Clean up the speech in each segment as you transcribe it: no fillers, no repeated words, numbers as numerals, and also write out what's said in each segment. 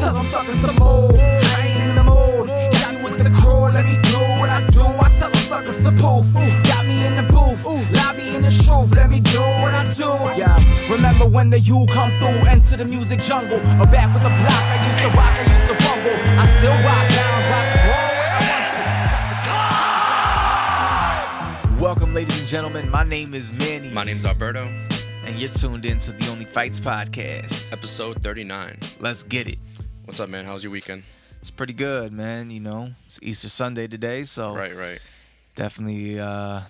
tell them suckers to move. I ain't in the mood. Got me with the crew, let me do what I do. I tell them suckers to poof. Got me in the booth, lobby in the truth. Let me do what I do. Yeah, remember when the U come through, enter the music jungle. Or back with the block, I used to rock, I used to fumble. I still rock down, drop the ball when I want to. Welcome, ladies and gentlemen. My name is Manny. My name's Alberto. And you're tuned in to the OnlyFights Podcast. Episode 39. Let's get it. What's up, man? How's your weekend? It's pretty good, man. You know, it's Easter Sunday today, so Right. definitely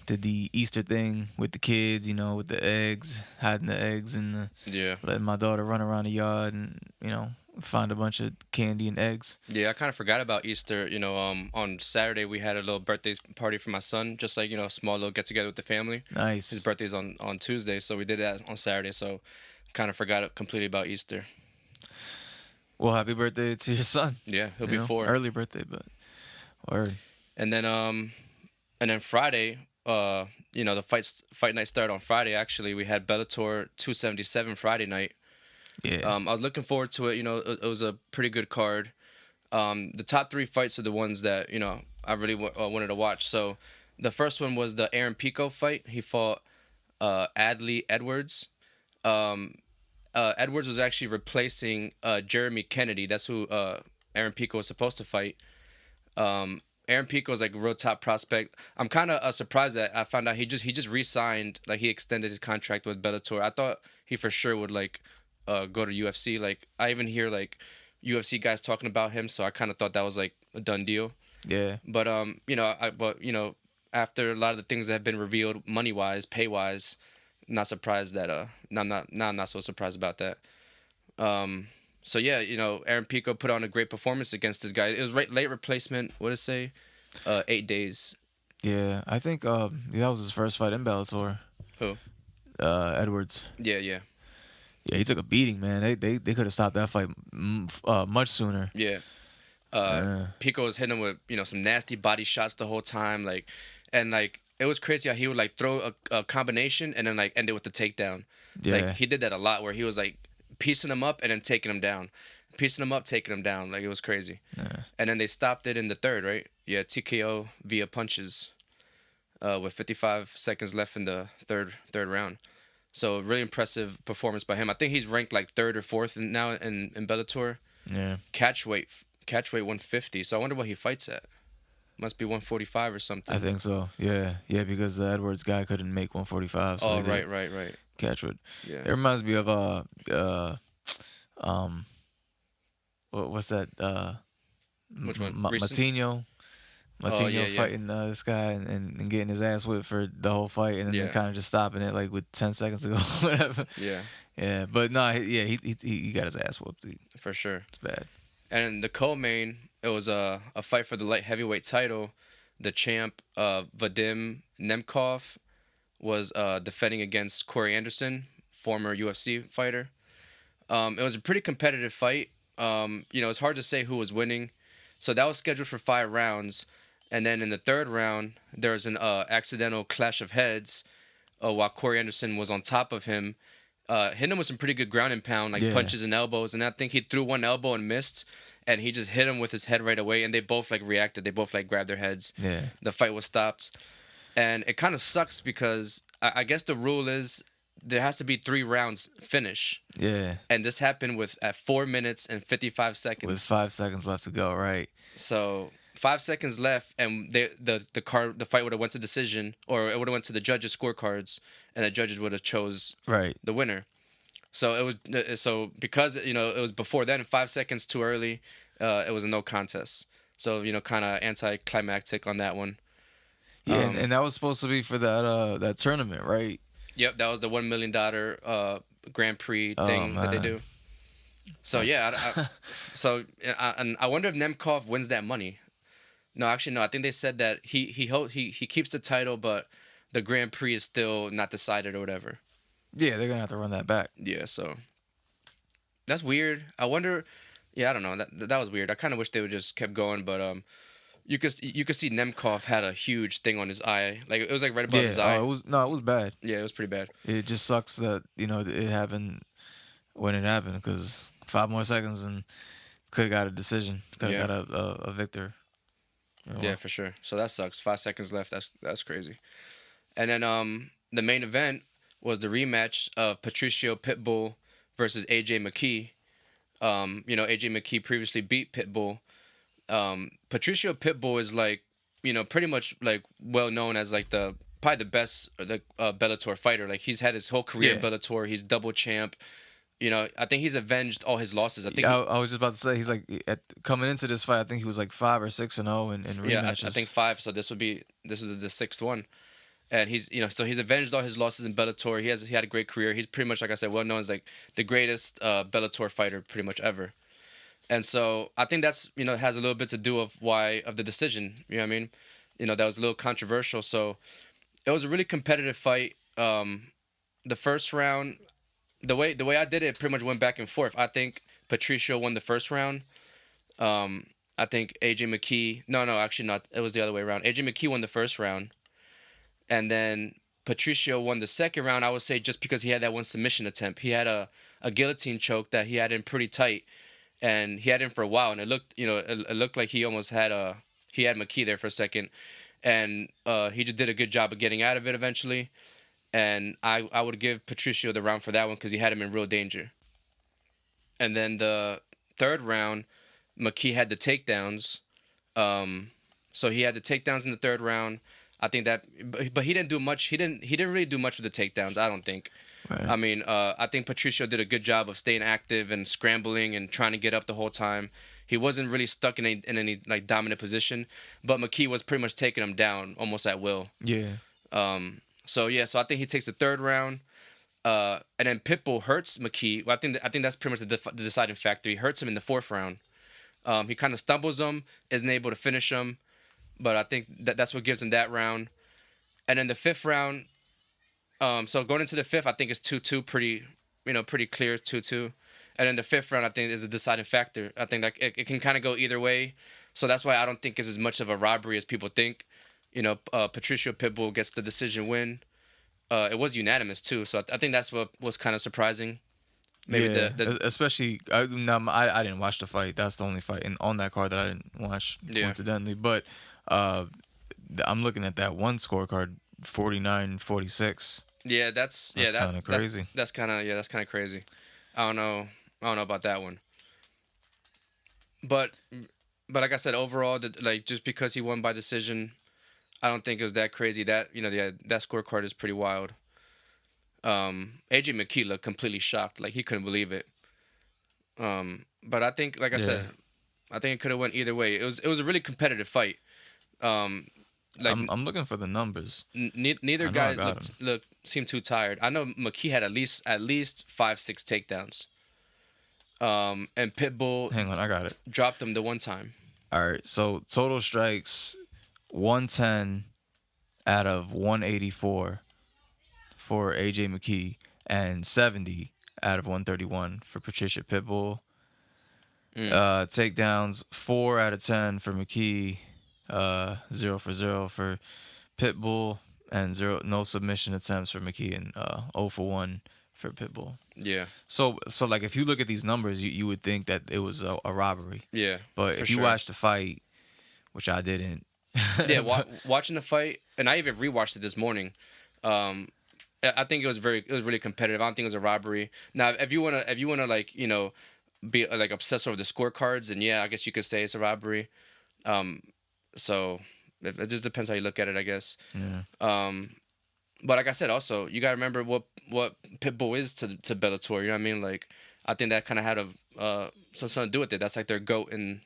did the Easter thing with the kids, you know, with the eggs, hiding the eggs and letting my daughter run around the yard and, you know, find a bunch of candy and eggs. Yeah, I kind of forgot about Easter. You know, on Saturday we had a little birthday party for my son, just like, you know, a small little get together with the family. Nice. His birthday's on Tuesday, so we did that on Saturday. So kind of forgot completely about Easter. Well, happy birthday to your son. Yeah, he'll be 4. Early birthday, but word. And then Friday, you know, the fight night started on Friday. Actually, we had Bellator 277 Friday night. Yeah. I was looking forward to it. You know, it was a pretty good card. The top 3 fights are the ones that, you know, I really wanted to watch. So the first one was the Aaron Pico fight. He fought Adley Edwards. Edwards was actually replacing Jeremy Kennedy. That's who Aaron Pico was supposed to fight. Aaron Pico is like a real top prospect. I'm kind of surprised that I found out he just re-signed, like he extended his contract with Bellator. I thought he for sure would like go to UFC. Like I even hear like UFC guys talking about him, so I kind of thought that was like a done deal. Yeah. But you know, after a lot of the things that have been revealed, money wise, pay wise, not surprised that I'm not so surprised about that. So yeah, you know, Aaron Pico put on a great performance against this guy. It was late replacement. What did it say? 8 days. Yeah, I think that was his first fight in Bellator. Who? Edwards. Yeah. Yeah, he took a beating, man. They could have stopped that fight much sooner. Yeah. Pico was hitting him with, you know, some nasty body shots the whole time, and it was crazy how he would like throw a combination and then like end it with the takedown. Yeah. Like he did that a lot, where he was like piecing him up and then taking him down, piecing him up, taking him down. Like it was crazy. Yeah. And then they stopped it in the third, right? Yeah, TKO via punches, with 55 seconds left in the third round. So really impressive performance by him. I think he's ranked like 3rd or 4th now in Bellator. Yeah. Catch weight 150. So I wonder what he fights at. Must be 145 or something. I think so. Yeah, because the Edwards guy couldn't make 145. So Right. Catch weight. Yeah. It reminds me of what's that? Which one? Matinho. Fighting this guy and getting his ass whipped for the whole fight, and then kind of just stopping it like with 10 seconds to go, whatever. Yeah, but no, he got his ass whooped. For sure. It's bad. And the co-main, it was a fight for the light heavyweight title. The champ, Vadim Nemkov, was defending against Corey Anderson, former UFC fighter. It was a pretty competitive fight. You know, it's hard to say who was winning. So that was scheduled for 5 rounds. And then in the 3rd round, there was an accidental clash of heads while Corey Anderson was on top of him. Hitting him with some pretty good ground and pound, like punches and elbows. And I think he threw one elbow and missed. And he just hit him with his head right away. And they both like reacted. They both like grabbed their heads. Yeah. The fight was stopped. And it kind of sucks because I guess the rule is there has to be 3 rounds finish. Yeah. And this happened at 4 minutes and 55 seconds. With 5 seconds left to go, right? So 5 seconds left, and the fight would have went to decision, or it would have went to the judges' scorecards, and the judges would have chose the winner. So it was because, you know, it was before then, 5 seconds too early, it was a no contest. So, you know, kind of anticlimactic on that one. Yeah, and that was supposed to be for that tournament, right? Yep, that was the $1 million Grand Prix thing that they do. So I wonder if Nemkov wins that money. No, actually no. I think they said that he keeps the title, but the Grand Prix is still not decided or whatever. Yeah, they're gonna have to run that back. Yeah, so that's weird. I wonder. Yeah, I don't know. That was weird. I kind of wish they would just kept going, but you could see Nemkov had a huge thing on his eye. Like it was like right above his eye. It was bad. Yeah, it was pretty bad. It just sucks that, you know, it happened when it happened, because 5 more seconds and could have got a decision. Could have got a victor. Yeah, for sure. So that sucks. 5 seconds left. That's crazy. And then the main event was the rematch of Patricio Pitbull versus Aj Mckee. Aj Mckee previously beat Pitbull. Patricio Pitbull is like, pretty much like well known as like probably the best Bellator fighter. Like he's had his whole career in Bellator. He's double champ. I think he's avenged all his losses. I was just about to say he's like coming into this fight. I think he was like 5 or 6-0 in rematches. Yeah, I think 5. So this was the 6th one, and he's so he's avenged all his losses in Bellator. He had a great career. He's pretty much, like I said, well known as like the greatest Bellator fighter pretty much ever. And so I think that's has a little bit to do of the decision. You know what I mean? That was a little controversial. So it was a really competitive fight. The first round, the way I did it, pretty much went back and forth. I think Patricio won the first round. I think Aj Mckee. No, actually not. It was the other way around. Aj Mckee won the first round, and then Patricio won the second round. I would say just because he had that one submission attempt. He had a guillotine choke that he had in pretty tight, and he had him for a while. And it looked like he almost had Mckee there for a second, and he just did a good job of getting out of it eventually. And I would give Patricio the round for that one because he had him in real danger. And then the third round, Mckee had the takedowns. So he had the takedowns in the third round. I think that, but he didn't do much. He didn't really do much with the takedowns, I don't think. Right. I mean, I think Patricio did a good job of staying active and scrambling and trying to get up the whole time. He wasn't really stuck in any like dominant position, but Mckee was pretty much taking him down almost at will. Yeah. So I think he takes the third round, and then Pitbull hurts Mckee. Well, I think that's pretty much the deciding factor. He hurts him in the fourth round. He kind of stumbles him, isn't able to finish him, but I think that's what gives him that round. And then the fifth round, so going into the fifth, I think it's 2-2, pretty clear 2-2. And then the fifth round, I think, is a deciding factor. I think that it can kind of go either way. So that's why I don't think it's as much of a robbery as people think. Patricio Pitbull gets the decision win. It was unanimous too, so I think that's what was kind of surprising. Maybe especially I didn't watch the fight. That's the only fight on that card that I didn't watch coincidentally. But I'm looking at that one scorecard, 49-46. Yeah, that's kind of crazy. That's kind of crazy. I don't know about that one. But like I said, overall, just because he won by decision, I don't think it was that crazy. That that scorecard is pretty wild. Aj Mckee looked completely shocked, like he couldn't believe it. But I think, like I said, I think it could have went either way. It was a really competitive fight. I'm looking for the numbers. Neither guy seemed too tired. I know Mckee had at least 5-6 takedowns. And Pitbull. Hang on, I got it. Dropped him the one time. All right, so total strikes 110 out of 184 for Aj Mckee and 70 out of 131 for Patricia Pitbull. Takedowns 4 out of 10 for Mckee, 0 for 0 for Pitbull, and no submission attempts for Mckee, and 0 for 1 for Pitbull. Yeah. So like if you look at these numbers, you would think that it was a robbery. Yeah. But if you watch the fight, which I didn't. Yeah, watching the fight, and I even rewatched it this morning. I think it was really competitive. I don't think it was a robbery. Now, if you wanna like be like obsessed over the scorecards, and I guess you could say it's a robbery. So it just depends how you look at it, I guess. Yeah. But like I said, also you gotta remember what Pitbull is to Bellator. You know what I mean? Like I think that kind of had something to do with it. That's like their GOAT in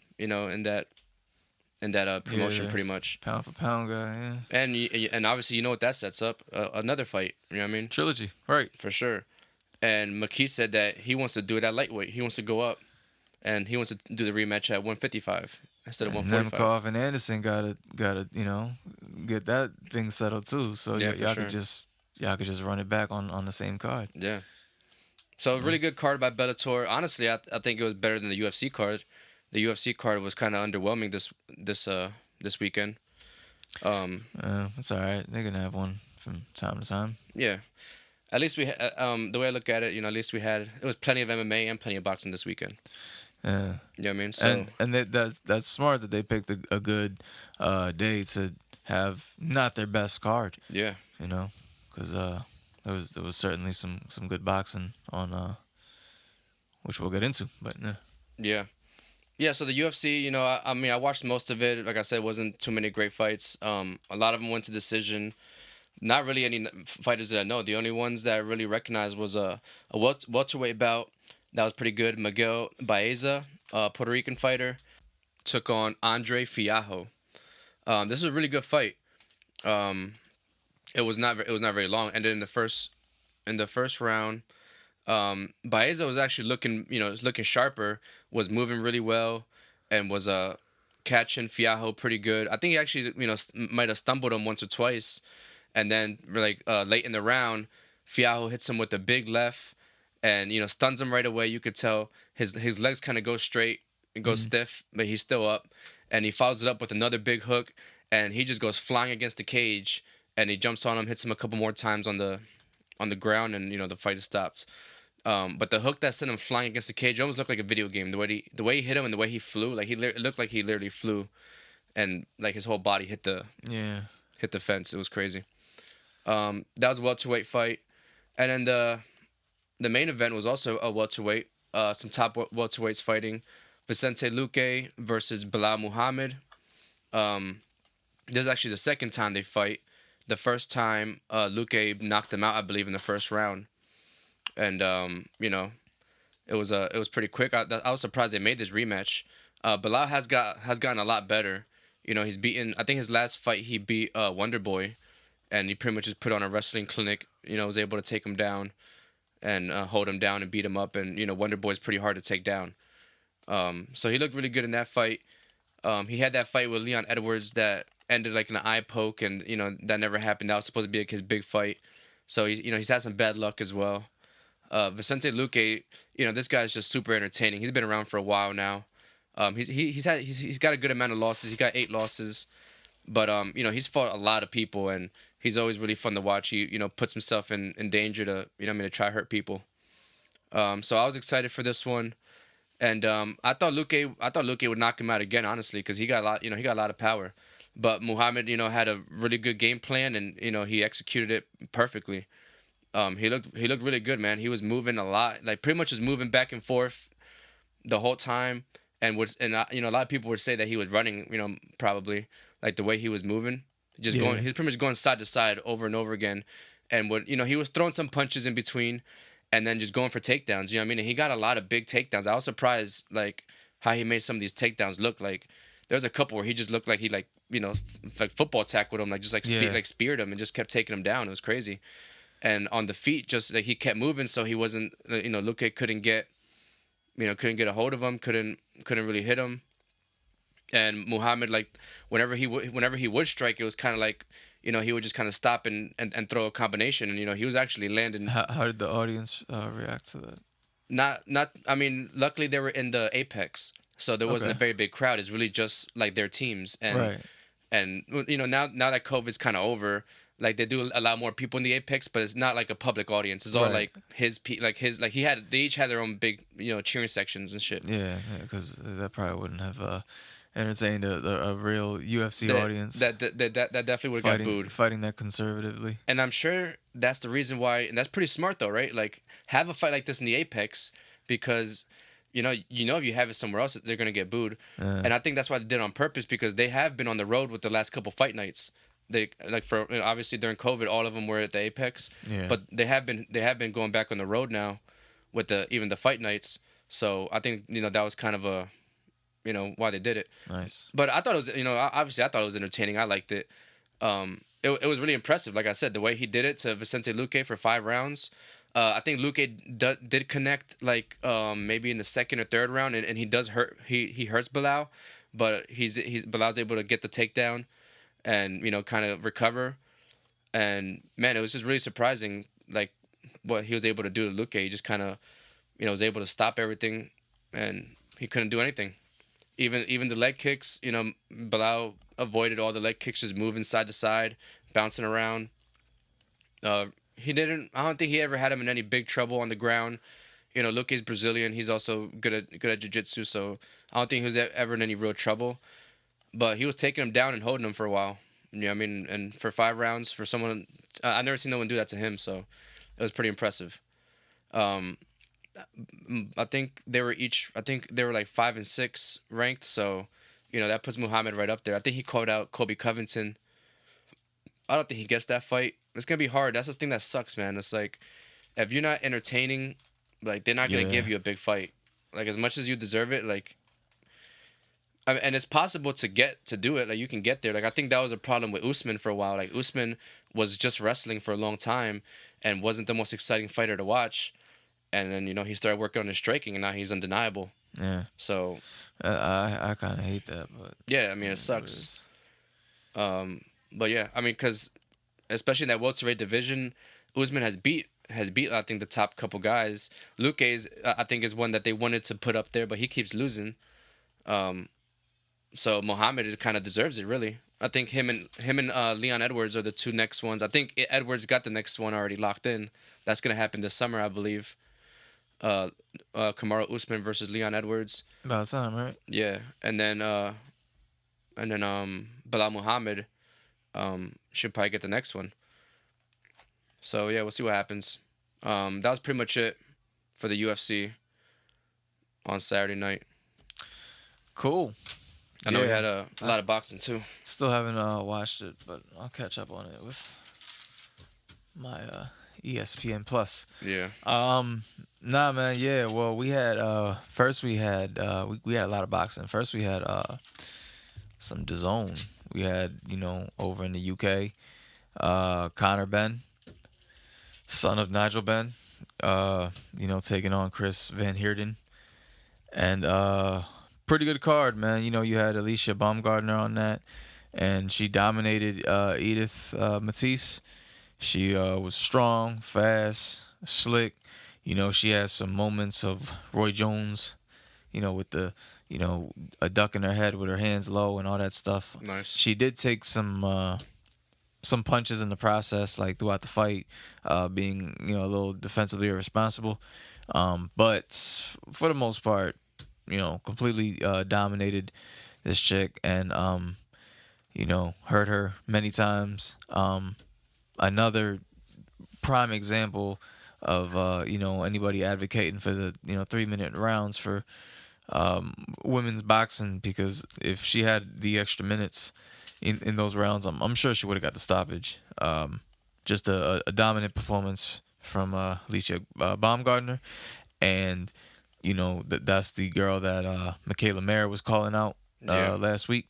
that promotion, pretty much. Pound for pound guy, yeah. And obviously what that sets up, another fight. You know what I mean? Trilogy, right? For sure. And Mckee said that he wants to do it at lightweight. He wants to go up, and he wants to do the rematch at 155 instead of 145. Nemkov and Anderson gotta get that thing settled too. So y'all could just run it back on the same card. Yeah. So a really good card by Bellator. Honestly, I think it was better than the UFC card. The UFC card was kind of underwhelming this weekend. It's all right. They're gonna have one from time to time. Yeah, at least we the way I look at it, at least it was plenty of MMA and plenty of boxing this weekend. Yeah. You know what I mean? So And that's smart that they picked a good day to have not their best card. yeah. You know, because there was certainly some good boxing on which we'll get into. But Yeah. Yeah, so the UFC, I mean, I watched most of it. Like I said, wasn't too many great fights. A lot of them went to decision. Not really any fighters that I know. The only ones that I really recognized was a welterweight bout that was pretty good. Miguel Baeza, Puerto Rican fighter, took on Andre Fialho. This was a really good fight. It was not very long. And then in the first round, Baeza was actually looking sharper, was moving really well, and was catching Fialho pretty good. I think he actually might have stumbled him once or twice, and then late in the round, Fialho hits him with a big left, and stuns him right away. You could tell his legs kind of go straight and go stiff, but he's still up, and he follows it up with another big hook, and he just goes flying against the cage, and he jumps on him, hits him a couple more times on the ground, and the fight is stopped. But the hook that sent him flying against the cage almost looked like a video game. The way he hit him and the way he flew, like it looked like he literally flew, and like his whole body hit the fence. It was crazy. That was a welterweight fight, and then the main event was also a welterweight. Some top welterweights fighting. Vicente Lucay versus Belal Muhammad. This is actually the second time they fight. The first time, Lucay knocked him out, I believe, in the first round. And it was pretty quick. I was surprised they made this rematch. Belal has gotten a lot better. He's beaten. I think his last fight he beat Wonder Boy, and he pretty much just put on a wrestling clinic. Was able to take him down, and hold him down and beat him up. And Wonder Boy's pretty hard to take down. So he looked really good in that fight. He had that fight with Leon Edwards that ended like an eye poke, and that never happened. That was supposed to be like his big fight. So he's had some bad luck as well. Vicente Lucay, this guy's just super entertaining. He's been around for a while now. He's got a good amount of losses. He got 8 losses, but he's fought a lot of people, and he's always really fun to watch. He puts himself in danger to to try hurt people. So I was excited for this one, and I thought Lucay would knock him out again, honestly, because he got a lot of power. But Muhammad had a really good game plan, and he executed it perfectly. He looked really good, man. He was moving a lot, like pretty much just moving back and forth the whole time, and a lot of people would say that he was running, probably like the way he was moving, he's pretty much going side to side over and over again, and he was throwing some punches in between, and then just going for takedowns. You know what I mean? And he got a lot of big takedowns. I was surprised like how he made some of these takedowns look like. There's a couple where he just looked like he like football tackled him, like just speared him and just kept taking him down. It was crazy. And on the feet, just like he kept moving, so he wasn't, Lucay couldn't get a hold of him, couldn't really hit him. And Muhammad, like whenever he would strike, it was kind of like, he would just kind of stop and throw a combination, and he was actually landing. How did the audience react to that? Not. I mean, luckily they were in the Apex, so there wasn't a very big crowd. It's really just like their teams, and right. And now that COVID's kind of over. Like they do allow more people in the Apex, but it's not like a public audience. It's all like they each had their own big cheering sections and shit. Yeah, because that probably wouldn't have entertained a real UFC audience. That definitely would have got booed. Fighting that conservatively. And I'm sure that's the reason why, and that's pretty smart though, right? Like have a fight like this in the Apex, because if you have it somewhere else, they're gonna get booed. And I think that's why they did it on purpose, because they have been on the road with the last couple fight nights. They obviously during COVID, all of them were at the Apex, but they have been going back on the road now, with even the fight nights. So I think that was kind of a, why they did it. Nice. But I thought it was obviously I thought it was entertaining. I liked it. It was really impressive. Like I said, the way he did it to Vicente Lucay for 5 rounds. I think Lucay did connect like maybe in the second or third round, and he does hurt. He hurts Belal, but Belal's able to get the takedown and kind of recover. And man, it was just really surprising like what he was able to do to Lucay. He just kind of was able to stop everything, and he couldn't do anything. Even the leg kicks, Belal avoided all the leg kicks, just moving side to side, bouncing around. I don't think he ever had him in any big trouble on the ground. Lucay's Brazilian. He's also good at jiu-jitsu, so I don't think he was ever in any real trouble. But he was taking him down and holding him for a while. You know what I mean? And for 5 rounds, for someone, I've never seen no one do that to him, so it was pretty impressive. I think they were like 5 and 6 ranked, so that puts Muhammad right up there. I think he called out Colby Covington. I don't think he gets that fight. It's gonna be hard. That's the thing that sucks, man. It's like if you're not entertaining, like they're not gonna give you a big fight. Like as much as you deserve it, like. And it's possible to do it. Like you can get there. Like I think that was a problem with Usman for a while. Like Usman was just wrestling for a long time and wasn't the most exciting fighter to watch. And then he started working on his striking, and now he's undeniable. Yeah. So I kind of hate that, but yeah, I mean it sucks. But yeah, I mean because especially in that welterweight division, Usman has beat I think the top couple guys. Lucay's I think is one that they wanted to put up there, but he keeps losing. So Muhammad kind of deserves it, really. I think him and Leon Edwards are the 2 next ones. I think Edwards got the next one already locked in. That's gonna happen this summer, I believe. Kamaru Usman versus Leon Edwards. About time, right? Yeah, and then Bilal Muhammad should probably get the next one. So yeah, we'll see what happens. That was pretty much it for the UFC on Saturday night. Cool. I know we had a lot of boxing too. Still haven't watched it, but I'll catch up on it with my ESPN Plus. Yeah. Nah, man. Yeah. Well, we had first we had we had a lot of boxing. First we had some Dazn. We had over in the UK, Conor Benn, son of Nigel Benn, taking on Chris Van Heerdan, and pretty good card, man. You had Alicia Baumgardner on that, and she dominated Edith Matisse. She was strong, fast, slick. She has some moments of Roy Jones, with the, a duck in her head with her hands low and all that stuff. Nice. She did take some punches in the process, like throughout the fight, being, a little defensively irresponsible. But for the most part, completely dominated this chick and, hurt her many times. Another prime example of, anybody advocating for the, 3-minute rounds for women's boxing, because if she had the extra minutes in those rounds, I'm sure she would have got the stoppage. Just a dominant performance from Alicia Baumgardner, and that's the girl that Michaela Mayer was calling out last week.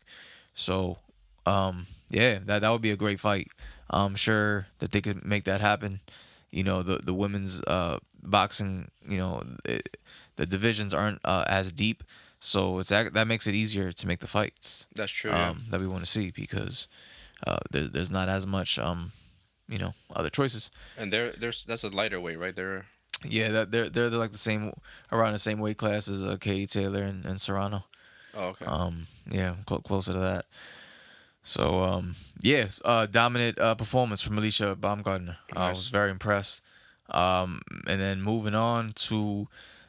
So that would be a great fight. I'm sure that they could make that happen. The women's boxing, the divisions aren't as deep, so that makes it easier to make the fights. That's true. That we want to see, because there's not as much other choices. And that's a lighter weight, right? Yeah, they're like around the same weight class as Katie Taylor and Serrano. Oh, okay. Yeah, closer to that. So dominant performance from Alicia Baumgardner. Nice. I was very impressed. And then moving on to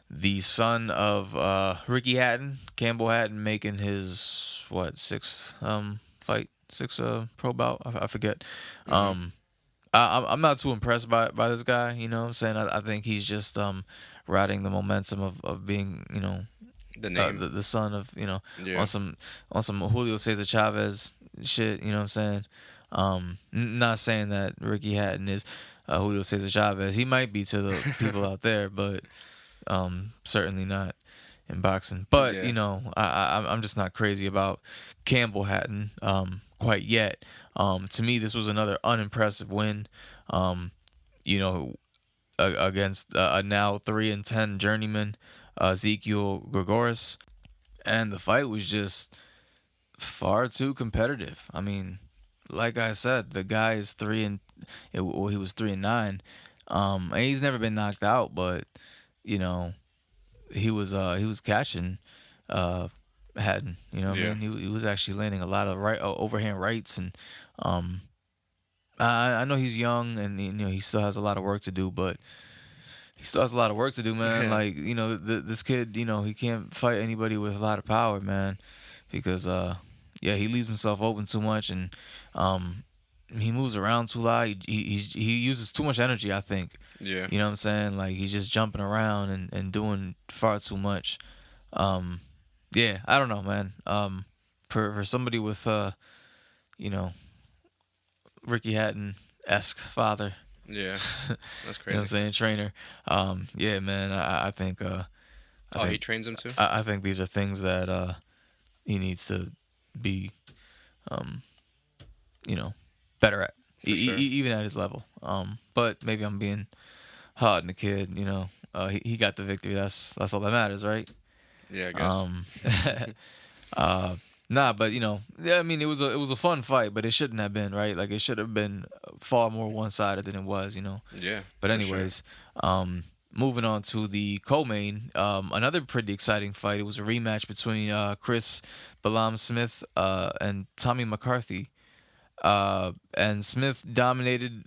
the son of Ricky Hatton, Campbell Hatton, making his sixth pro bout. I forget. Mm-hmm. I'm not too impressed by this guy. You know what I'm saying? I think he's just riding the momentum of being the name, the son of on some Julio Cesar Chavez shit. You know what I'm saying? Not saying that Ricky Hatton is Julio Cesar Chavez. He might be to the people out there, but certainly not in boxing. But I'm just not crazy about Campbell Hatton quite yet. To me, this was another unimpressive win. Against a now 3-10 journeyman, Ezekiel Gregoris, and the fight was just far too competitive. I mean, like I said, the guy is he was 3-9. And he's never been knocked out, but he was catching Hatton. I mean, he was actually landing a lot of overhand rights, and I know he's young and he still has a lot of work to do, but he still has a lot of work to do, man. Yeah. Like, this kid, he can't fight anybody with a lot of power, man, because he leaves himself open too much, and he moves around too lot. He uses too much energy, I think. Yeah. You know what I'm saying? Like, he's just jumping around and doing far too much. Yeah, I don't know, man. For somebody with Ricky Hatton-esque father. Yeah. That's You know what I'm crazy. saying? Trainer. Yeah, man. I think. He trains him too. I think these are things that he needs to be, better at, For sure. even at his level. But maybe I'm being hard on the kid. He got the victory. That's all that matters, right? Yeah, I guess. Nah, but I mean, it was a fun fight, but it shouldn't have been, right? Like, it should have been far more one-sided than it was, Yeah. But for anyways, moving on to the co-main, another pretty exciting fight. It was a rematch between Chris Smith and Tommy McCarthy. And Smith dominated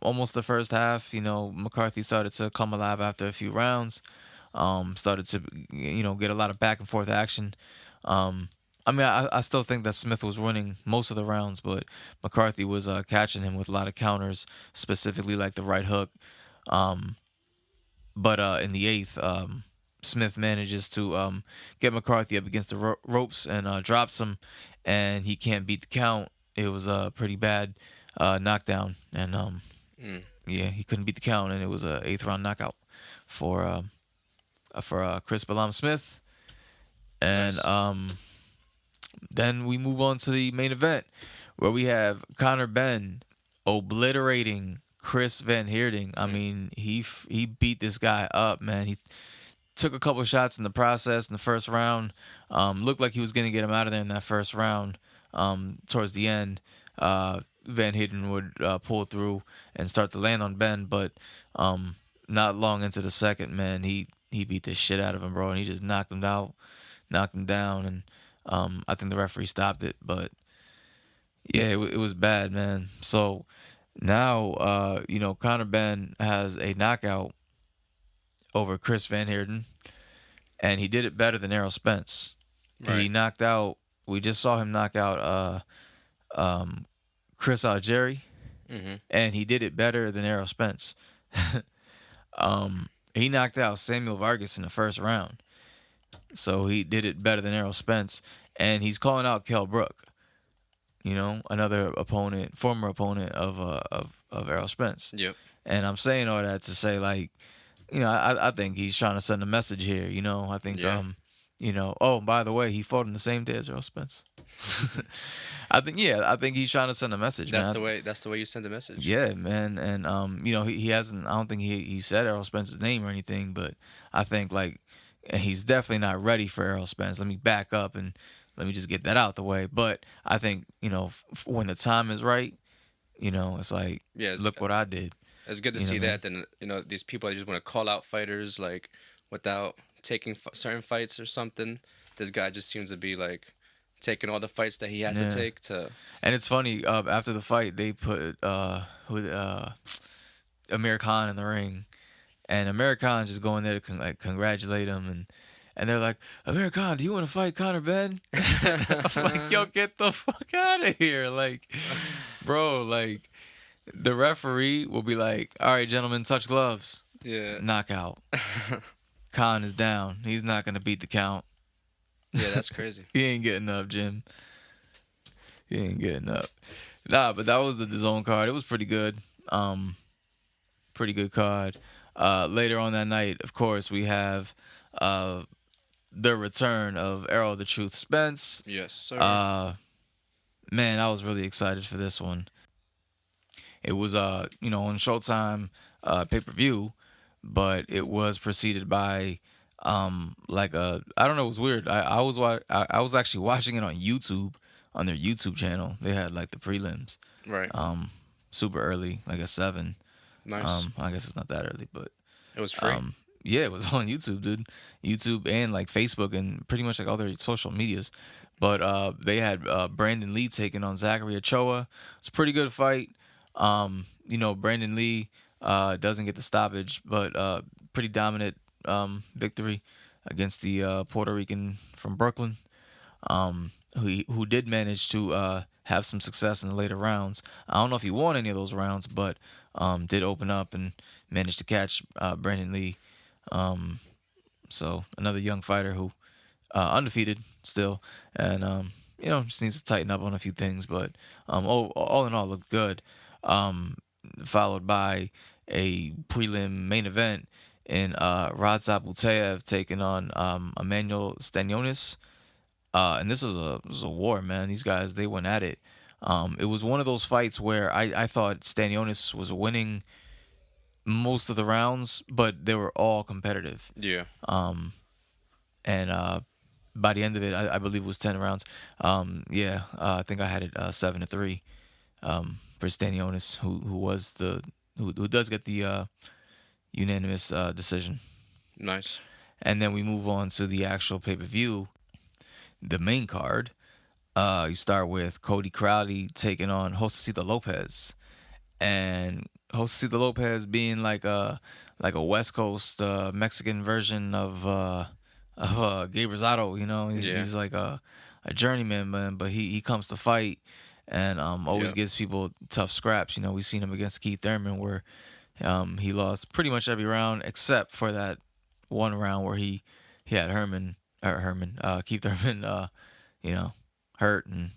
almost the first half. McCarthy started to come alive after a few rounds. Started to get a lot of back and forth action. I mean, I still think that Smith was winning most of the rounds, but McCarthy was catching him with a lot of counters, specifically like the right hook. But in the eighth, Smith manages to get McCarthy up against the ropes and drops him, and he can't beat the count. It was a pretty bad knockdown, and he couldn't beat the count, and it was a 8th round knockout for Chris Smith. And Nice. then we move on to the main event, where we have Conor Benn obliterating Chris Van Heerdan. I mean, he beat this guy up, man. He took a couple shots in the process in the first round. Looked like he was going to get him out of there in that first round. Towards the end, Van Heerdan would pull through and start to land on Benn, but not long into the second, man, he beat the shit out of him, bro, and he just knocked him down, and I think the referee stopped it, but yeah, it was bad, man. So now, Conor Benn has a knockout over Chris Van Heerdan, and he did it better than Errol Spence. Right. He knocked out. We just saw him knock out Chris Algieri, and he did it better than Errol Spence. He knocked out Samuel Vargas in the first round, so he did it better than Errol Spence. And he's calling out Kell Brook, another opponent, former opponent of Errol Spence. Yep. And I'm saying all that to say, like, I think he's trying to send a message here. I think, Yeah. Oh, by the way, he fought on the same day as Errol Spence. I think he's trying to send a message. That's man. the way you send a message. Yeah, man, and he hasn't. I don't think he said Errol Spence's name or anything, but I think like he's definitely not ready for Errol Spence. Let me back up and let me just get that out the way. But I think when the time is right, it's like, Yeah. look what I did. It's good to You know see what I that. Then these people that just want to call out fighters like without taking certain fights or something. This guy just seems to be like taking all the fights that he has to take to. And it's funny. After the fight, they put Amir Khan in the ring, and Amir Khan just going there to congratulate him, and they're like, Amir Khan, do you want to fight Conor Benn? I'm like, yo, get the fuck out of here, like, bro, like. The referee will be like, all right, gentlemen, touch gloves. Yeah. Knockout. Khan is down. He's not going to beat the count. Yeah, that's crazy. He ain't getting up, Jim. He ain't getting up. Nah, but that was the DAZN card. It was pretty good. Pretty good card. Later on that night, of course, we have the return of Errol the Truth Spence. Yes, sir. Man, I was really excited for this one. It was, on Showtime pay-per-view, but it was preceded by, I don't know, it was weird. I was actually watching it on YouTube, on their YouTube channel. They had, like, the prelims. Right. Super early, like at 7. Nice. I guess it's not that early, but... It was free. Yeah, it was on YouTube, dude. YouTube and, like, Facebook and pretty much, like, all their social medias. But they had Brandon Lee taking on Zachary Ochoa. It's a pretty good fight. Brandon Lee Doesn't get the stoppage, but pretty dominant victory against the Puerto Rican from Brooklyn, who did manage to have some success in the later rounds. I don't know if he won any of those rounds, but did open up and managed to catch Brandon Lee. So another young fighter who undefeated still, and just needs to tighten up on a few things, but all in all looked good. Followed by a prelim main event in Radzab Utayev taking on Emmanuel Stanionis. And this was a war, man. These guys, they went at it. It was one of those fights where I thought Stanionis was winning most of the rounds, but they were all competitive. Yeah. And by the end of it, I believe it was 10 rounds. I think I had it 7-3 for Stanionis, who does get the unanimous decision. Nice. And then we move on to the actual pay-per-view, the main card. You start with Cody Crowley taking on Josecito Lopez, and Josecito Lopez being like a West Coast Mexican version of Gabe Rosado. He's like a journeyman, man, but he comes to fight and always gives people tough scraps. We've seen him against Keith Thurman where he lost pretty much every round except for that one round where he had Keith Thurman, hurt and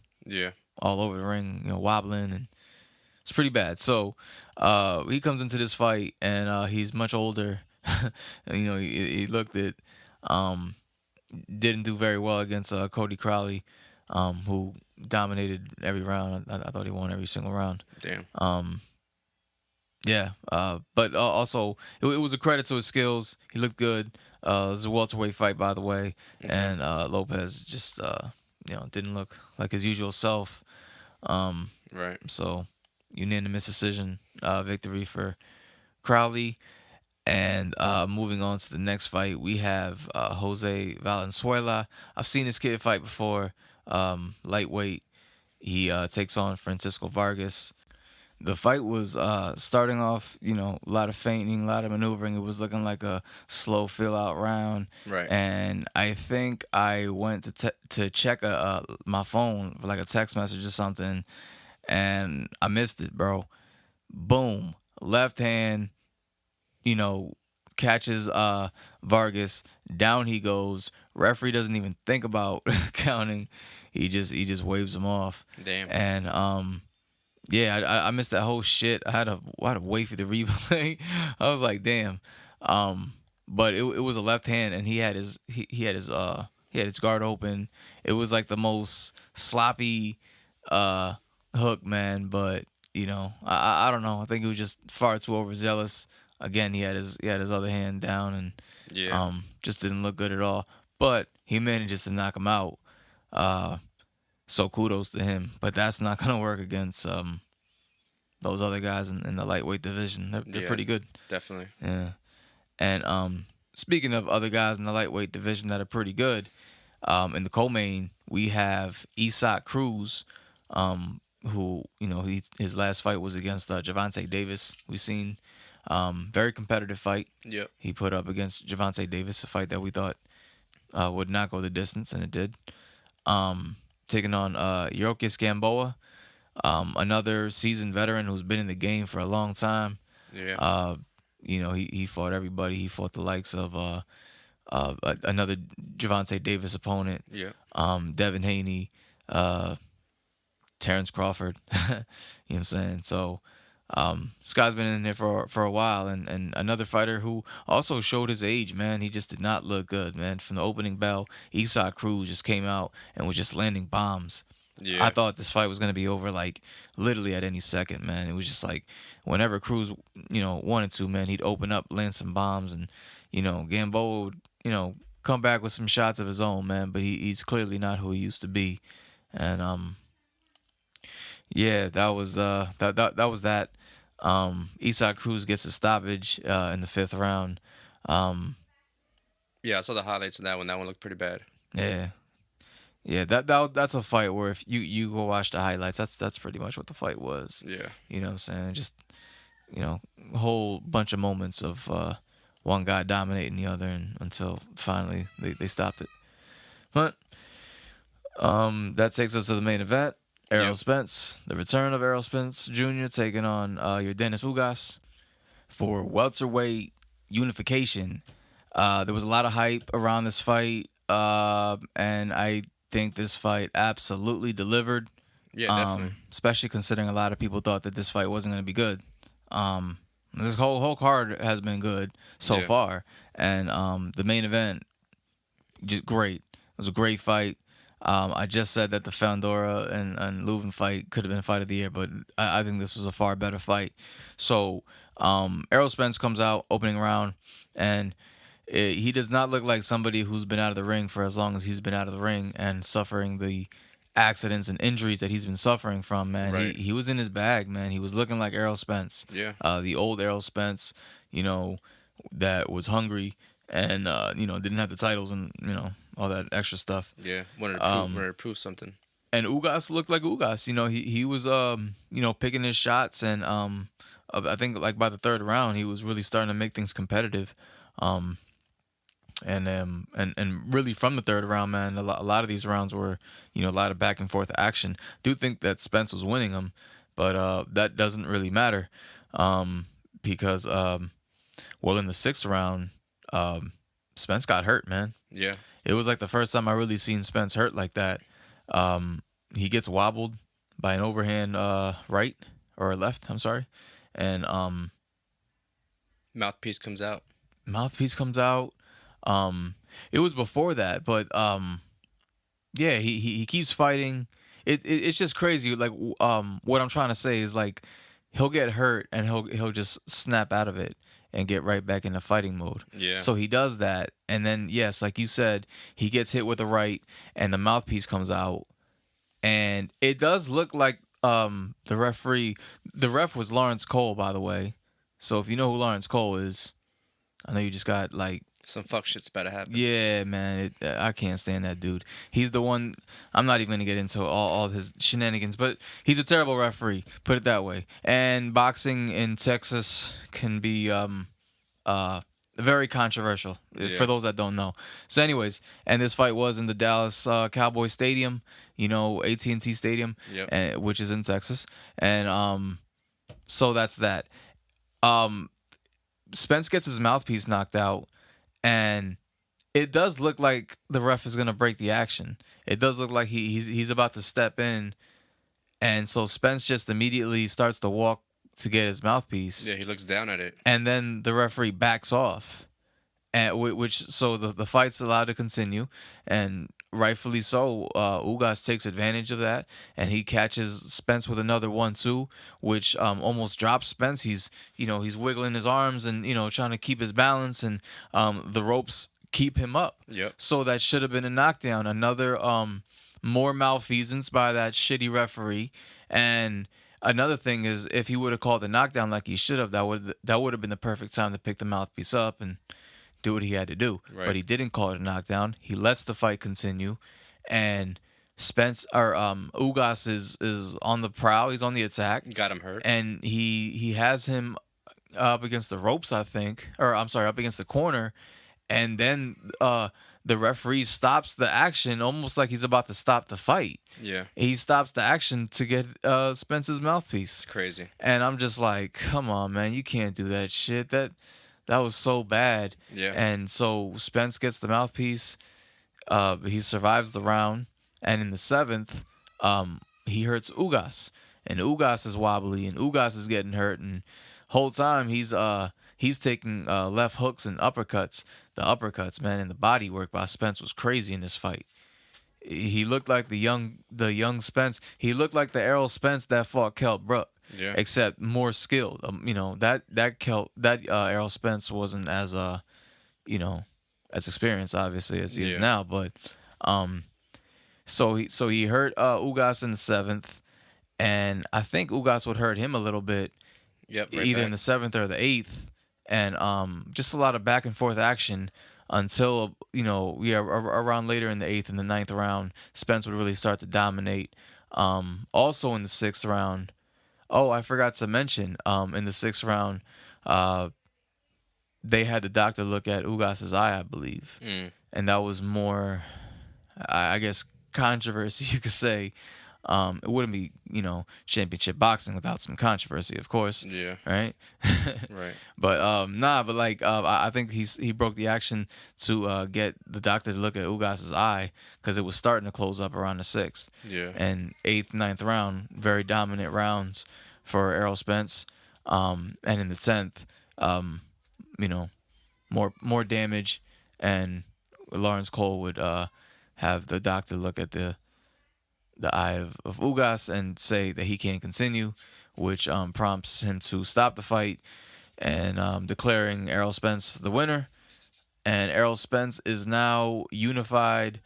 all over the ring, wobbling, and it's pretty bad. So he comes into this fight and he's much older. He looked it. Didn't do very well against Cody Crowley, who dominated every round. I thought he won every single round. Damn. But also it was a credit to his skills. He looked good. It was a welterweight fight, by the way, and Lopez just didn't look like his usual self. Right. So unanimous decision victory for Crowley. And moving on to the next fight, we have Jose Valenzuela. I've seen this kid fight before, lightweight. He takes on Francisco Vargas. The fight was starting off, a lot of feinting, a lot of maneuvering. It was looking like a slow fill-out round. Right. And I think I went to check my phone for like a text message or something, and I missed it, bro. Boom. Left hand, catches Vargas. Down he goes. Referee doesn't even think about counting. He just waves him off. Damn. And I missed that whole shit. I had to wait for the replay. I was like, damn. But it was a left hand, and he had his guard open. It was like the most sloppy hook, man. But I don't know. I think it was just far too overzealous. Again, he had his other hand down, and just didn't look good at all. But he manages to knock him out. So kudos to him. But that's not gonna work against those other guys in the lightweight division. They're pretty good. Definitely. Yeah. And speaking of other guys in the lightweight division that are pretty good, in the co-main we have Issac Cruz, who his last fight was against Gervonta Davis. We've seen very competitive fight. Yep. He put up against Gervonta Davis, a fight that we thought would not go the distance, and it did. Taking on Yordenis Gamboa, another seasoned veteran who's been in the game for a long time. Yeah. He fought everybody. He fought the likes of another Gervonta Davis opponent. Yeah. Devin Haney, Terrence Crawford. You know what I'm saying? So this guy's been in there for a while, and another fighter who also showed his age, man. He just did not look good, man. From the opening bell, Issac Cruz just came out and was just landing bombs. Yeah. I thought this fight was gonna be over like literally at any second, man. It was just like whenever Cruz, wanted to, man, he'd open up, land some bombs, and Gamboa would, come back with some shots of his own, man. But he's clearly not who he used to be, and that was that. Issac Cruz gets a stoppage in the 5th round. Yeah, I saw the highlights of that one. That one looked pretty bad. Yeah, that's a fight where if you go watch the highlights, that's pretty much what the fight was. Yeah. You know what I'm saying? Just a whole bunch of moments of one guy dominating the other, and until finally they stopped it. But that takes us to the main event. Errol Spence, the return of Errol Spence Jr. taking on Yordenis Ugas for welterweight unification. There was a lot of hype around this fight, and I think this fight absolutely delivered. Yeah, definitely. Especially considering a lot of people thought that this fight wasn't going to be good. This whole card has been good so far, and the main event, just great. It was a great fight. I just said that the Fandora and Leuven fight could have been fight of the year, but I think this was a far better fight. So Errol Spence comes out opening round, and he does not look like somebody who's been out of the ring for as long as he's been out of the ring and suffering the accidents and injuries that he's been suffering from, man. Right. He was in his bag, man. He was looking like Errol Spence. Yeah. The old Errol Spence, that was hungry and didn't have the titles and all that extra stuff. Yeah, wanted to prove something. And Ugas looked like Ugas. He was picking his shots, and I think like by the third round he was really starting to make things competitive. And really from the third round, man, a lot of these rounds were, a lot of back and forth action. Do think that Spence was winning them, but that doesn't really matter, because in the sixth round, Spence got hurt, man. Yeah. It was like the first time I really seen Spence hurt like that. He gets wobbled by an overhand right or left, I'm sorry, and Mouthpiece comes out. It was before that, but he keeps fighting. It's just crazy. Like what I'm trying to say is like he'll get hurt and he'll just snap out of it and get right back into fighting mode. Yeah. So he does that, and then yes, like you said, he gets hit with a right, and the mouthpiece comes out, and it does look like the ref was Lawrence Cole, by the way. So if you know who Lawrence Cole is, I know you just got like some fuck shit's about to happen. Yeah, man, I can't stand that dude. He's the one. I'm not even gonna get into all his shenanigans, but he's a terrible referee. Put it that way. And boxing in Texas can be very controversial for those that don't know. So, anyways, and this fight was in the Dallas Cowboys Stadium, AT&T Stadium, which is in Texas, and so that's that. Spence gets his mouthpiece knocked out. And it does look like the ref is gonna break the action. It does look like he's about to step in, and so Spence just immediately starts to walk to get his mouthpiece. Yeah, he looks down at it, and then the referee backs off, and so the fight's allowed to continue, and rightfully so. Ugas takes advantage of that, and he catches Spence with another 1-2, which almost drops Spence. He's wiggling his arms and trying to keep his balance, and the ropes keep him up. Yep. So that should have been a knockdown. Another more malfeasance by that shitty referee. And another thing is, if he would have called the knockdown like he should have, that would have been the perfect time to pick the mouthpiece up and do what he had to do. Right. But he didn't call it a knockdown. He lets the fight continue, and Ugas is on the prowl. He's on the attack. Got him hurt. And he has him up against the ropes, I think. Or I'm sorry, up against the corner. And then the referee stops the action almost like he's about to stop the fight. Yeah. He stops the action to get Spence's mouthpiece. It's crazy. And I'm just like, come on, man. You can't do that shit. That was so bad. Yeah. And so Spence gets the mouthpiece. He survives the round. And in the seventh, he hurts Ugas. And Ugas is wobbly. And Ugas is getting hurt. And whole time he's taking left hooks and uppercuts. The uppercuts, man, and the body work by Spence was crazy in this fight. He looked like the young Spence. He looked like the Errol Spence that fought Kell Brook. Yeah. Except more skilled. That Errol Spence wasn't as as experienced obviously as he is now. But so he hurt Ugas in the seventh, and I think Ugas would hurt him a little bit. Yep. Either in the seventh or the eighth, and just a lot of back and forth action until around later in the eighth and the ninth round, Spence would really start to dominate. Also in the sixth round. Oh, I forgot to mention, in the 6th round, they had the doctor look at Ugas's eye, I believe. And that was more, I guess, controversy, you could say. It wouldn't be, championship boxing without some controversy, of course. Yeah. Right? Right. But I think he broke the action to get the doctor to look at Ugas's eye because it was starting to close up around the 6th. Yeah. And 8th, 9th round, very dominant rounds for Errol Spence. And in the 10th, more damage, and Lawrence Cole would have the doctor look at the eye of Ugas and say that he can't continue, which prompts him to stop the fight and declaring Errol Spence the winner. And Errol Spence is now unified.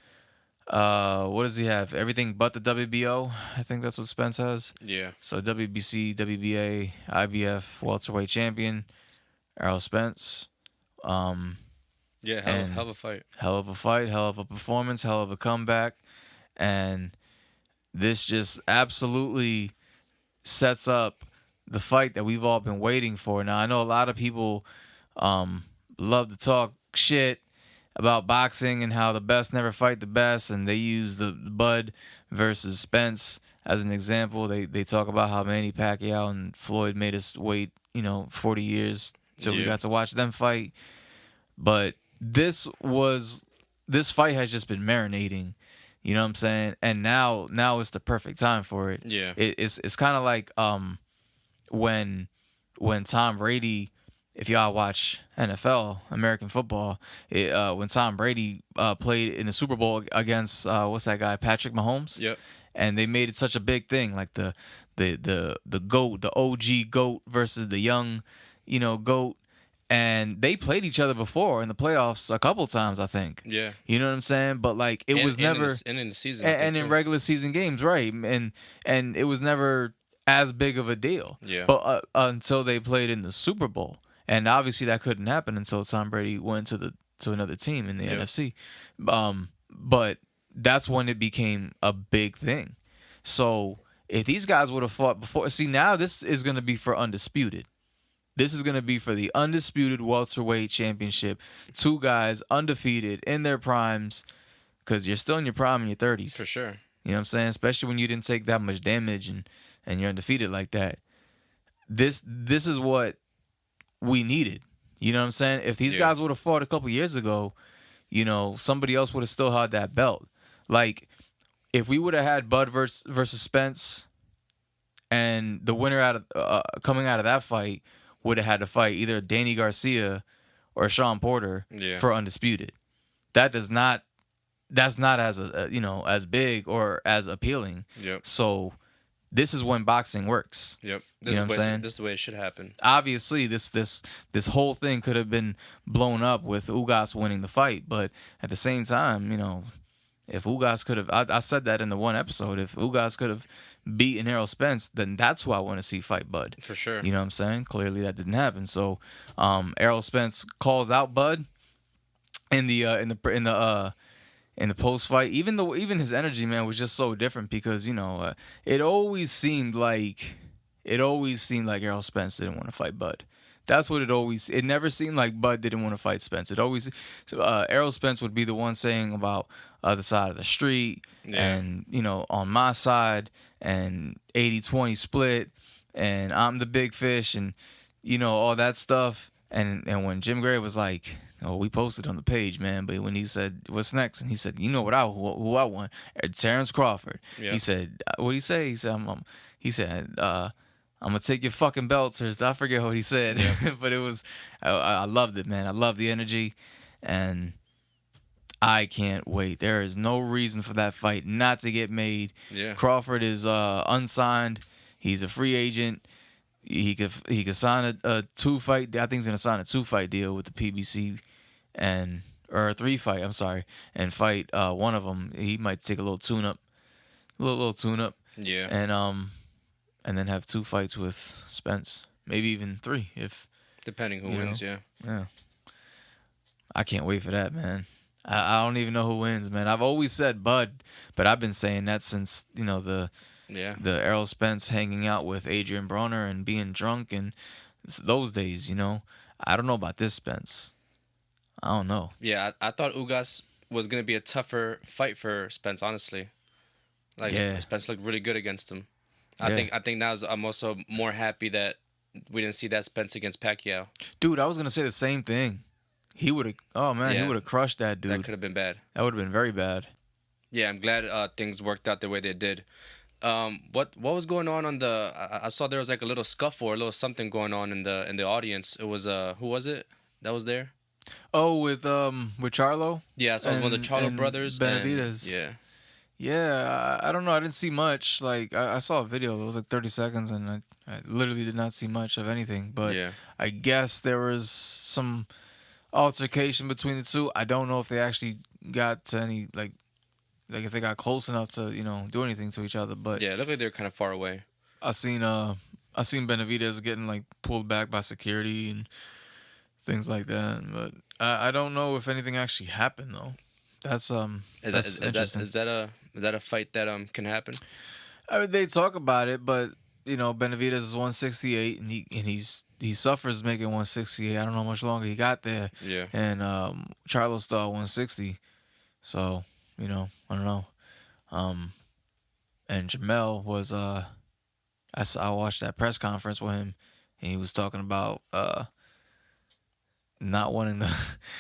What does he have? Everything but the WBO. I think that's what Spence has. Yeah. So WBC, WBA, IBF welterweight champion, Errol Spence. Yeah, hell of a fight. Hell of a fight, hell of a performance, hell of a comeback. And this just absolutely sets up the fight that we've all been waiting for. Now, I know a lot of people love to talk shit about boxing and how the best never fight the best, and they use the Bud versus Spence as an example. They talk about how Manny Pacquiao and Floyd made us wait, 40 years till we got to watch them fight. But this fight has just been marinating, you know what I'm saying? And now it's the perfect time for it. Yeah. It's kind of like when Tom Brady, if y'all watch NFL, American football, when Tom Brady played in the Super Bowl against what's that guy, Patrick Mahomes? Yep. And they made it such a big thing, like the GOAT, the OG GOAT versus the young, GOAT. And they played each other before in the playoffs a couple times, I think. Yeah. You know what I'm saying? But like it was never in the season and in regular season games, right? And it was never as big of a deal. Yeah. But until they played in the Super Bowl, and obviously that couldn't happen until Tom Brady went to another team in the NFC. But that's when it became a big thing. So if these guys would have fought before, see, now this is going to be for undisputed. This is going to be for the undisputed welterweight championship. 2 guys undefeated in their primes, because you're still in your prime in your 30s. For sure. You know what I'm saying? Especially when you didn't take that much damage and you're undefeated like that. This is what we needed. You know what I'm saying? If these guys would have fought a couple years ago, somebody else would have still had that belt. Like, if we would have had Bud versus Spence, and the winner coming out of that fight would have had to fight either Danny Garcia or Sean Porter for undisputed. That's not as as big or as appealing. Yep. So this is when boxing works. Yep. You know what I'm saying? This is the way it should happen. Obviously, this whole thing could have been blown up with Ugas winning the fight, but at the same time, if Ugas could have, I said that in the one episode, if Ugas could have beaten Errol Spence, then that's who I want to see fight Bud. For sure. You know what I'm saying? Clearly that didn't happen. So Errol Spence calls out Bud in the post fight. Even his energy, man, was just so different because it always seemed like Errol Spence didn't want to fight Bud. That's what it never seemed like Bud didn't want to fight Spence. It always, Errol Spence would be the one saying about other side of the street and, on my side and 80-20 split and I'm the big fish and, all that stuff. And when Jim Gray was like, oh, we posted on the page, man. But when he said, what's next? And he said, who I want? Terrence Crawford. Yeah. He said, what'd he say? He said, I'm going to take your fucking belts. Or I forget what he said. Yeah. But it was, I loved it, man. I love the energy. And I can't wait. There is no reason for that fight not to get made. Yeah. Crawford is unsigned. He's a free agent. He could sign a 2-fight. I think he's going to sign a 2-fight deal with the PBC or a 3-fight. I'm sorry, and fight one of them. He might take a little tune-up, little tune-up. Yeah. And then have 2 fights with Spence, maybe even 3 if depending who wins. Yeah. Yeah. I can't wait for that, man. I don't even know who wins, man. I've always said Bud, but I've been saying that since the Yeah. The Errol Spence hanging out with Adrian Broner and being drunk and those days, I don't know about this Spence. I don't know. Yeah, I thought Ugas was gonna be a tougher fight for Spence, honestly. Like Yeah. Spence looked really good against him. Yeah. I think now I'm also more happy that we didn't see that Spence against Pacquiao. Dude, I was gonna say the same thing. He would have. Oh man, he Yeah. would have crushed that dude. That could have been bad. That would have been very bad. Yeah, I'm glad things worked out the way they did. What was going on the? I saw there was like a little scuffle or a little something going on in the audience. It was who was it that was there? Oh, with Charlo. Yeah, so it was one of the Charlo and brothers. Benavidez. Yeah. Yeah, I don't know. I didn't see much. Like I saw a video. It was like 30 seconds, and I literally did not see much of anything. But Yeah. I guess there was some altercation between the two. I don't know if they actually got to any like if they got close enough to do anything to each other. But Yeah, it looked like they were kind of far away. I seen Benavidez getting like pulled back by security and things like that. But I don't know if anything actually happened though. That's interesting. Is that a fight that can happen? I mean, they talk about it, but Benavidez is 168, and he suffers making 168. I don't know how much longer he got there. Yeah. And Charlo's still at 160, so I don't know. And Jamel was I watched that press conference with him, and he was talking about not wanting to.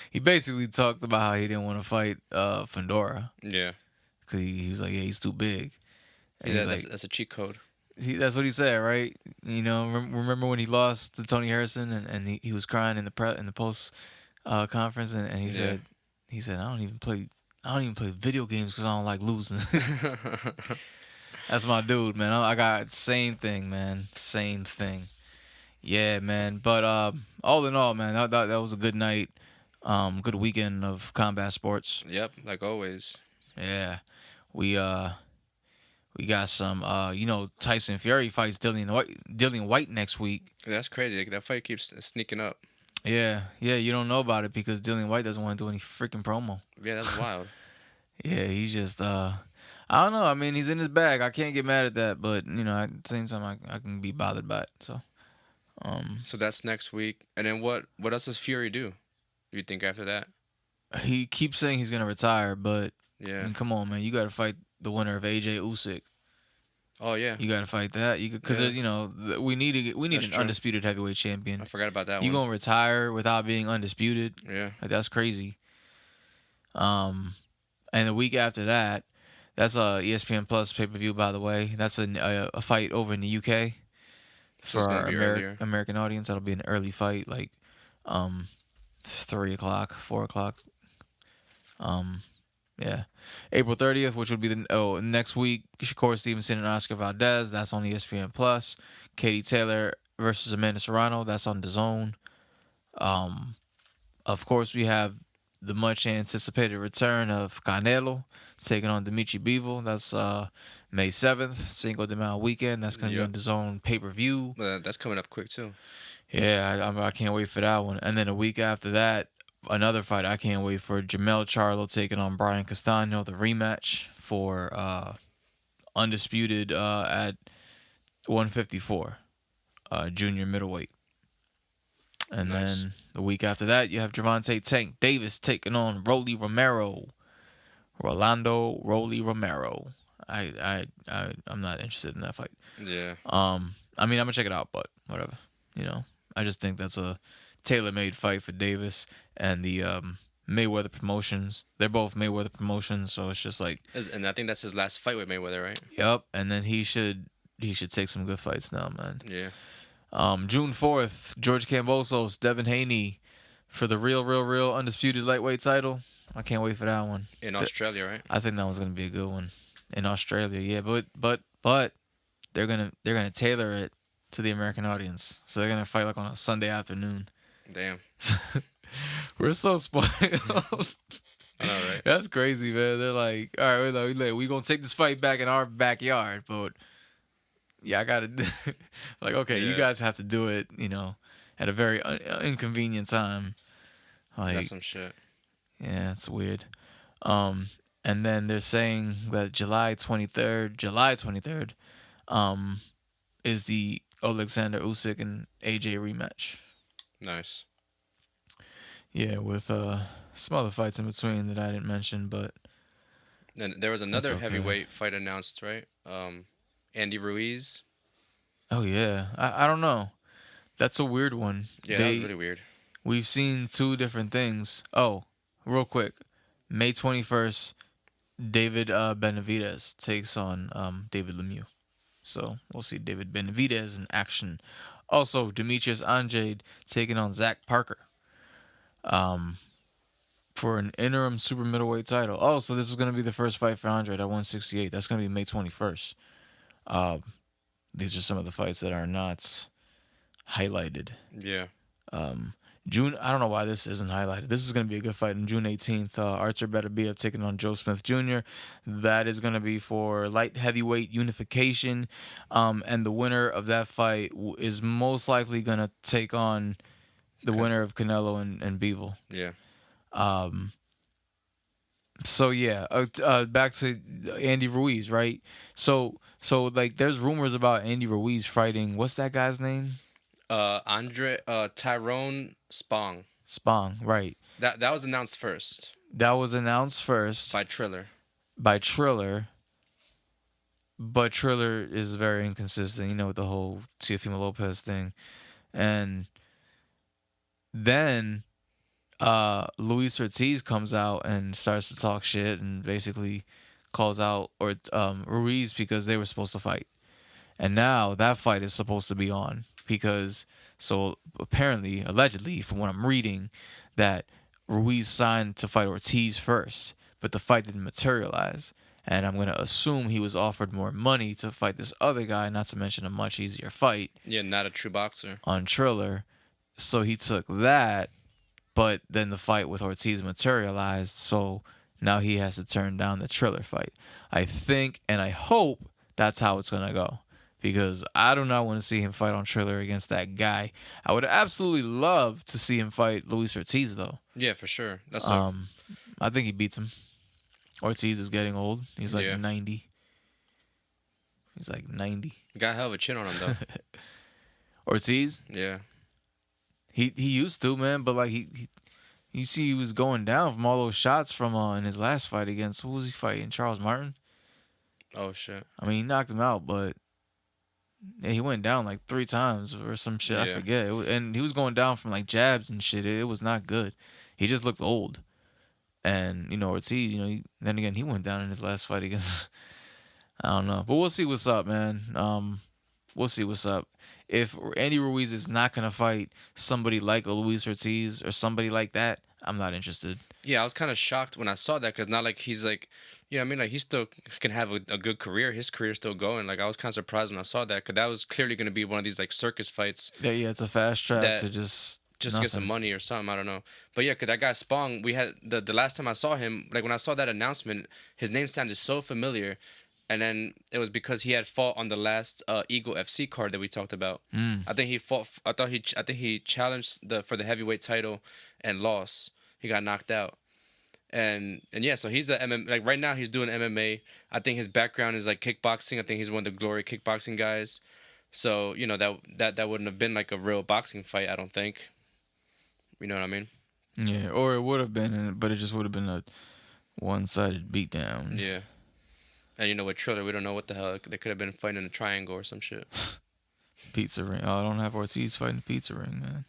He basically talked about how he didn't want to fight Fundora. Yeah. Cause he was like, yeah, he's too big. And he's like, that's a cheat code. that's what he said, right? Remember when he lost to Tony Harrison and he was crying in the post conference and he said I don't even play video games because I don't like losing. That's my dude, man. I got same thing, man. Same thing. Yeah, man. But all in all, man, that was a good night. Good weekend of combat sports. Yep, like always. Yeah. We got some Tyson Fury fights Dillian White next week. That's crazy. That fight keeps sneaking up. Yeah, you don't know about it because Dillian White doesn't want to do any freaking promo. Yeah, that's wild. Yeah, he's just I don't know. I mean, he's in his bag. I can't get mad at that, but at the same time, I can be bothered by it. So, so that's next week, and then what else does Fury do? You think after that? He keeps saying he's gonna retire, but yeah, I mean, come on, man, you got to fight the winner of AJ Usyk. Oh yeah, you got to fight that. Because we need an true. Undisputed heavyweight champion. I forgot about that. You gonna retire without being undisputed? Yeah, like, that's crazy. And the week after that, that's a ESPN Plus pay-per-view, by the way. That's a fight over in the UK for our American audience. That'll be an early fight, like 3 o'clock, 4 o'clock. Yeah, April 30th, which would be the next week. Shakur Stevenson and Oscar Valdez. That's on ESPN Plus. Katie Taylor versus Amanda Serrano. That's on DAZN. Of course, we have the much anticipated return of Canelo taking on Dimitri Bivol. That's May 7th, Cinco de Mayo weekend. That's gonna be on DAZN pay-per-view. That's coming up quick too. Yeah, I can't wait for that one. And then a week after that, another fight I can't wait for. Jamel Charlo taking on Brian Castano, the rematch for undisputed at 154, junior middleweight. And then the week after that, you have Gervonta Tank Davis taking on Rolando Romero. I'm not interested in that fight. Yeah. I mean, I'm gonna check it out, but whatever. I just think that's a tailor-made fight for Davis and the Mayweather promotions. They're both Mayweather promotions, so it's just like. And I think that's his last fight with Mayweather, right? Yep, and then he should take some good fights now, man. Yeah. June 4th, George Kambosos, Devin Haney for the real undisputed lightweight title. I can't wait for that one. In Australia, right? I think that one's gonna be a good one. In Australia, yeah, but they're gonna tailor it to the American audience. So they're gonna fight like on a Sunday afternoon. Damn. We're so spoiled. I know, right? That's crazy, man. They're like, all right, we're gonna take this fight back in our backyard, but yeah, I gotta like, okay, you guys have to do it, at a very inconvenient time. Like, that's some shit. Yeah, it's weird. And then they're saying that July 23rd, is the Alexander Usyk and AJ rematch. Nice. Yeah, with some other fights in between that I didn't mention, but And there was another okay. heavyweight fight announced, right? Andy Ruiz. Oh yeah, I don't know. That's a weird one. Yeah, that was really weird. We've seen two different things. Oh, real quick, May 21st, David Benavidez takes on David Lemieux. So we'll see David Benavidez in action. Also, Demetrius Andrade taking on Zach Parker. For an interim super middleweight title. Oh, so this is going to be the first fight for Andrade at 168. That's going to be May 21st. These are some of the fights that are not highlighted. Yeah. June, I don't know why this isn't highlighted. This is going to be a good fight on June 18th. Artur Beterbiev taking on Joe Smith Jr. That is going to be for light heavyweight unification. And the winner of that fight is most likely going to take on the winner of Canelo and Bivol. Yeah. So yeah, back to Andy Ruiz, right? So like, there's rumors about Andy Ruiz fighting. What's that guy's name? Tyrone Spong. Spong, right? That was announced first. That was announced first by Triller. By Triller. But Triller is very inconsistent, with the whole Teofimo Lopez thing, and then Luis Ortiz comes out and starts to talk shit and basically calls out Ruiz because they were supposed to fight. And now that fight is supposed to be on because, so apparently, allegedly, from what I'm reading, that Ruiz signed to fight Ortiz first, but the fight didn't materialize. And I'm going to assume he was offered more money to fight this other guy, not to mention a much easier fight. Yeah, not a true boxer. On Triller. So he took that. But then the fight with Ortiz materialized, so now he has to turn down the Triller fight. I think and I hope that's how it's going to go, because I do not want to see him fight on Triller against that guy. I would absolutely love to see him fight Luis Ortiz, though. Yeah, for sure. I think he beats him. Ortiz is getting old. He's like 90. He's like 90. Got a hell of a chin on him, though. Ortiz? Yeah. He used to, man, but like you see he was going down from all those shots from in his last fight against, who was he fighting? Charles Martin? Oh shit. I mean, he knocked him out, but yeah, he went down like 3 times or some shit. Yeah. I forget. And he was going down from like jabs and shit. It was not good. He just looked old. And Ortiz, then again he went down in his last fight against I don't know. But we'll see what's up, man. We'll see what's up. If Andy Ruiz is not going to fight somebody like a Luis Ortiz or somebody like that, I'm not interested. Yeah, I was kind of shocked when I saw that because not like he's like, I mean, like he still can have a good career. His career's still going. Like I was kind of surprised when I saw that because that was clearly going to be one of these like circus fights. Yeah, it's a fast track to just get some money or something. I don't know. But yeah, because that guy Spong, we had the last time I saw him, like when I saw that announcement, his name sounded so familiar. And then it was because he had fought on the last Eagle FC card that we talked about. I think he fought. I think he challenged for the heavyweight title and lost. He got knocked out. And yeah, so he's like right now he's doing MMA. I think his background is like kickboxing. I think he's one of the Glory kickboxing guys. So that wouldn't have been like a real boxing fight. I don't think. You know what I mean? Yeah, or it would have been, but it just would have been a one-sided beatdown. Yeah. And with Triller, we don't know what the hell. They could have been fighting in a triangle or some shit. Pizza ring. Oh, I don't have Ortiz fighting the pizza ring, man.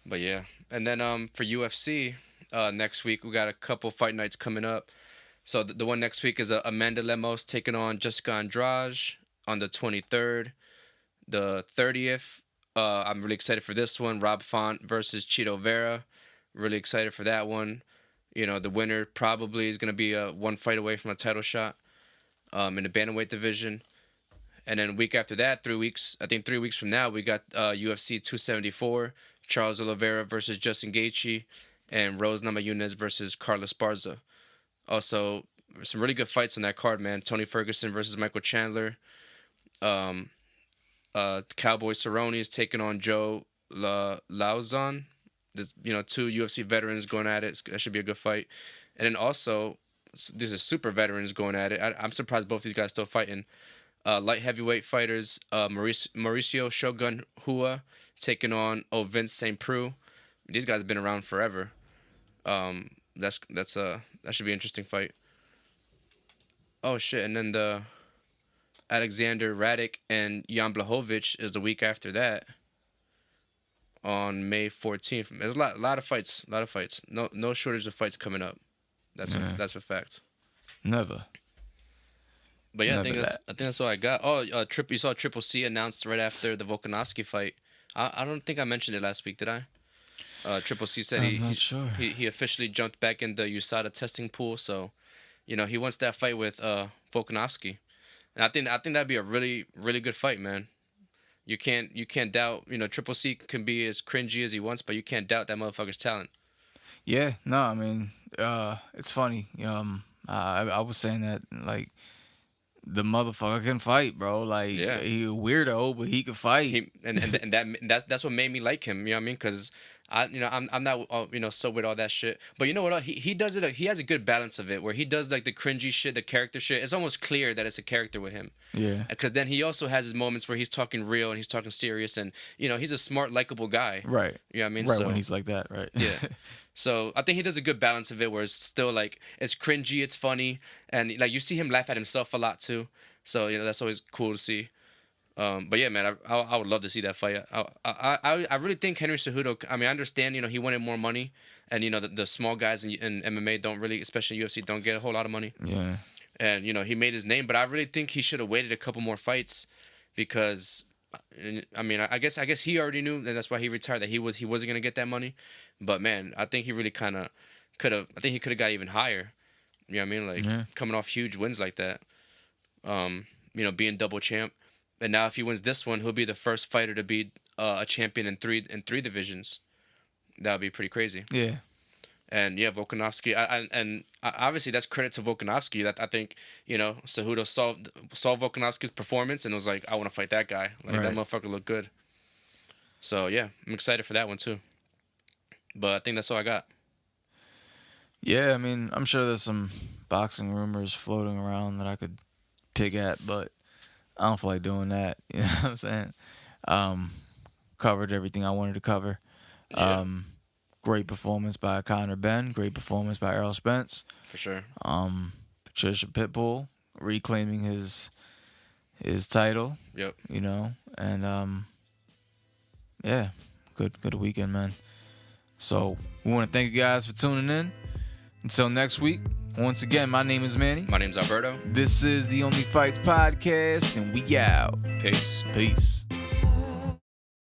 But yeah. And then for UFC, next week, we got a couple fight nights coming up. So the one next week is Amanda Lemos taking on Jessica Andrade on the 23rd. The 30th, I'm really excited for this one. Rob Font versus Chito Vera. Really excited for that one. The winner probably is going to be one fight away from a title shot. In the bantamweight division. And then a week after that, 3 weeks, I think 3 weeks from now, we got UFC 274, Charles Oliveira versus Justin Gaichi, and Rose Namajunas versus Carla Esparza. Also, some really good fights on that card, man. Tony Ferguson versus Michael Chandler. Cowboy Cerrone is taking on Joe Lauzon. There's, 2 UFC veterans going at it. That should be a good fight. And then also, these are super veterans going at it. I'm surprised both these guys still fighting. light heavyweight fighters, Mauricio Shogun Hua taking on Vince St. Preux. These guys have been around forever. That should be an interesting fight. Oh shit! And then the Alexander Radic and Jan Blachowicz is the week after that. On May 14th. There's a lot of fights. No shortage of fights coming up. That's a fact. Never. But yeah, I think that's all I got. Oh, you saw Triple C announced right after the Volkanovski fight. I don't think I mentioned it last week, did I? Triple C said he officially jumped back in the USADA testing pool, so he wants that fight with Volkanovski, and I think that'd be a really, really good fight, man. You can't doubt. Triple C can be as cringy as he wants, but you can't doubt that motherfucker's talent. Yeah, no, I mean, it's funny. I was saying that, like, the motherfucker can fight, bro. Like, he a weirdo, but he can fight. That's what made me like him. You know what I mean? Because I'm not so with all that shit. But you know what? He does it. He has a good balance of it, where he does like the cringy shit, the character shit. It's almost clear that it's a character with him. Yeah. Because then he also has his moments where he's talking real and he's talking serious, and he's a smart, likable guy. Right. You know what I mean? Right, when he's like that, right? Yeah. So I think he does a good balance of it, where it's still like it's cringy, it's funny, and like you see him laugh at himself a lot too. So that's always cool to see. But yeah, man, I would love to see that fight. I really think Henry Cejudo. I mean, I understand. He wanted more money, and the small guys in MMA don't really, especially UFC, don't get a whole lot of money. Yeah. And he made his name, but I really think he should have waited a couple more fights, because I mean, I guess he already knew, and that's why he retired, that he wasn't gonna get that money. But man, I think he really kind of could have. I think he could have got even higher. You know what I mean? Like coming off huge wins like that. Being double champ, and now if he wins this one, he'll be the first fighter to be a champion in three divisions. That would be pretty crazy. Yeah. And yeah, Volkanovski, and obviously that's credit to Volkanovski. That I think Cejudo saw Volkanovski's performance and was like, I want to fight that guy. Like that motherfucker looked good. So yeah, I'm excited for that one too. But I think that's all I got. Yeah, I mean, I'm sure there's some boxing rumors floating around that I could pick at, but I don't feel like doing that. You know what I'm saying? Covered everything I wanted to cover. Yeah. Great performance by Conor Benn. Great performance by Errol Spence. For sure. Patricio Pitbull reclaiming his title. Yep. And yeah, good weekend, man. So we want to thank you guys for tuning in. Until next week, once again, my name is Manny. My name's Alberto. This is the OnlyFights Podcast, and we out. Peace. Peace.